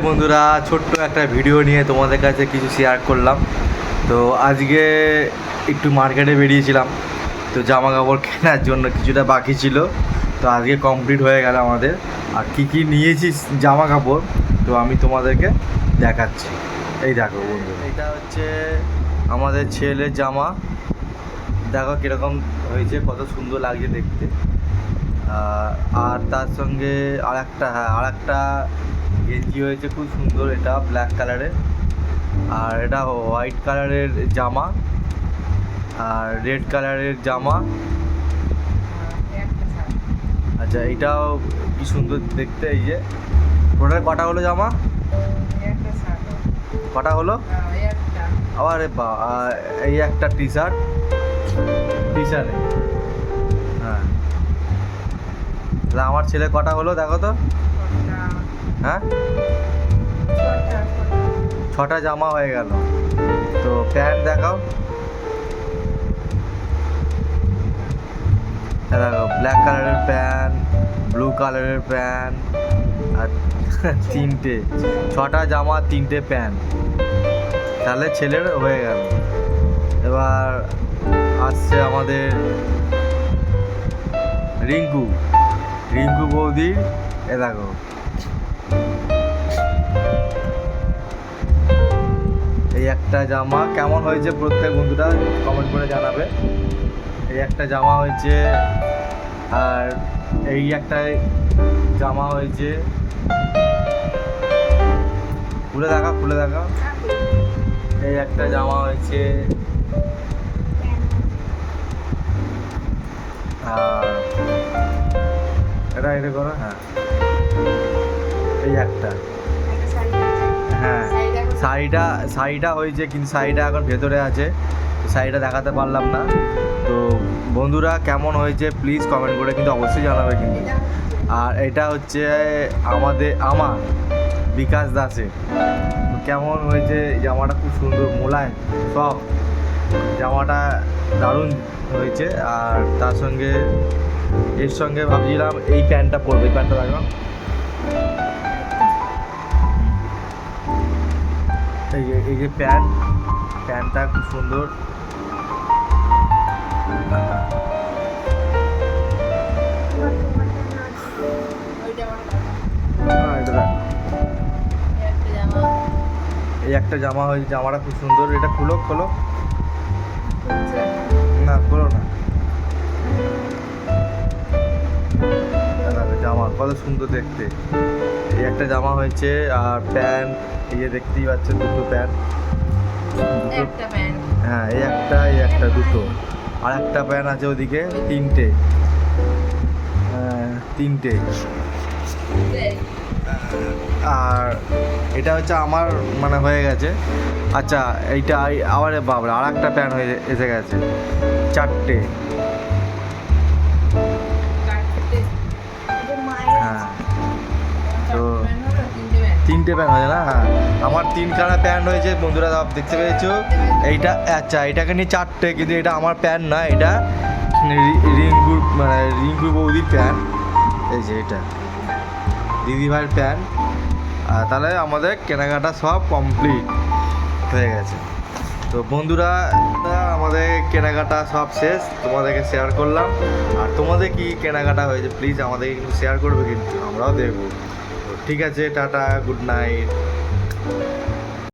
বন্ধুরা, ছোট্ট একটা ভিডিও নিয়ে তোমাদের কাছে কিছু শেয়ার করলাম। তো আজকে একটু মার্কেটে বেরিয়েছিলাম, তো জামা কাপড় কেনার জন্য কিছুটা বাকি ছিল, তো আজকে কমপ্লিট হয়ে গেল আমাদের। আর কী কী নিয়েছি জামা কাপড় তো আমি তোমাদেরকে দেখাচ্ছি। এই দেখো বন্ধু, এটা হচ্ছে আমাদের ছেলের জামা। দেখো কীরকম হয়েছে, কত সুন্দর লাগছে দেখতে। আর তার সঙ্গে আর একটা গেঞ্জি হয়েছে, খুব সুন্দর, এটা ব্ল্যাক কালারের। আর এটা হোয়াইট কালারের জামা আর রেড কালারের জামা। আচ্ছা, এটাও কি সুন্দর দেখতে। এই যে টোটাল কটা হলো জামা, কটা হলো আবার এই একটা টি শার্ট হ্যাঁ। আমার ছেলে কটা হলো দেখো তো। হ্যাঁ, 6টা জামা হয়ে গেল। তো প্যান্ট দেখাও, দেখো ব্ল্যাক কালারের প্যান্ট, ব্লু কালারের প্যান্ট, আর 6টা জামা 3টে প্যান্ট, তাহলে ছেলের হয়ে গেল। এবার আসছে আমাদের রিঙ্কু বৌদির। এ দেখো, এই একটা জামা কেমন হয়েছে প্রত্যেক বন্ধুরা কমেন্ট করে জানাবে। এই একটা জামা হয়েছে, আর এই একটা জামা হয়েছে। খুলে দেখা এই একটা জামা হয়েছে। আর এটা করো, হ্যাঁ এই একটা, হ্যাঁ শাড়িটা হয়েছে, কিন্তু শাড়িটা এখন ভেতরে আছে, শাড়িটা দেখাতে পারলাম না। তো বন্ধুরা কেমন হয়েছে প্লিজ কমেন্ট করে কিন্তু অবশ্যই জানাবে কিন্তু। আর এটা হচ্ছে আমার বিকাশ দাসের। তো কেমন হয়েছে জামাটা, খুব সুন্দর মোলায়েম সব, জামাটা দারুণ হয়েছে। আর তার সঙ্গে এর সঙ্গে ভাবছিলাম এই প্যান্টটা পরবো, এই প্যান্টটা দেখো, এই যে প্যান্টটা খুব সুন্দর। এই একটা জামা হয়েছে, জামাটা খুব সুন্দর। এটা খোলো না, খোলো না। জামা কত সুন্দর দেখতে। এই একটা জামা হয়েছে। আর প্যান্ট এই যে দেখতেই পাচ্ছেন, দুটো প্যান্ট, হ্যাঁ এই একটা দুটো। আর একটা প্যান্ট আছে ওদিকে, তিনটে। আর এটা হচ্ছে আমার মানে হয়ে গেছে। আচ্ছা, এইটা আবার বাবরা আর একটা প্যান্ট হয়ে এসে গেছে, 4টে। হ্যাঁ, তো 3টে প্যান্ট হয়েছে না। হ্যাঁ, আমার 3খানা প্যান্ট হয়েছে বন্ধুরা, সব দেখতে পেয়েছো। এইটা আচ্ছা, এটাকে নিয়ে 4টে, কিন্তু এটা আমার প্যান্ট না, এটা রিঙ্কুর বৌদির প্যান্ট। এই যে এটা দিদিভাইয়ের প্যান্ট। তাহলে আমাদের কেনাকাটা সব কমপ্লিট হয়ে গেছে। তো বন্ধুরা, আমাদের কেনাকাটা সব শেষ, তোমাদেরকে শেয়ার করলাম। আর তোমাদের কি কেনাকাটা হয়েছে প্লিজ আমাদেরকে কিন্তু শেয়ার করবে, কিন্তু আমরাও দেখবো। তো ঠিক আছে, টাটা, গুড নাইট।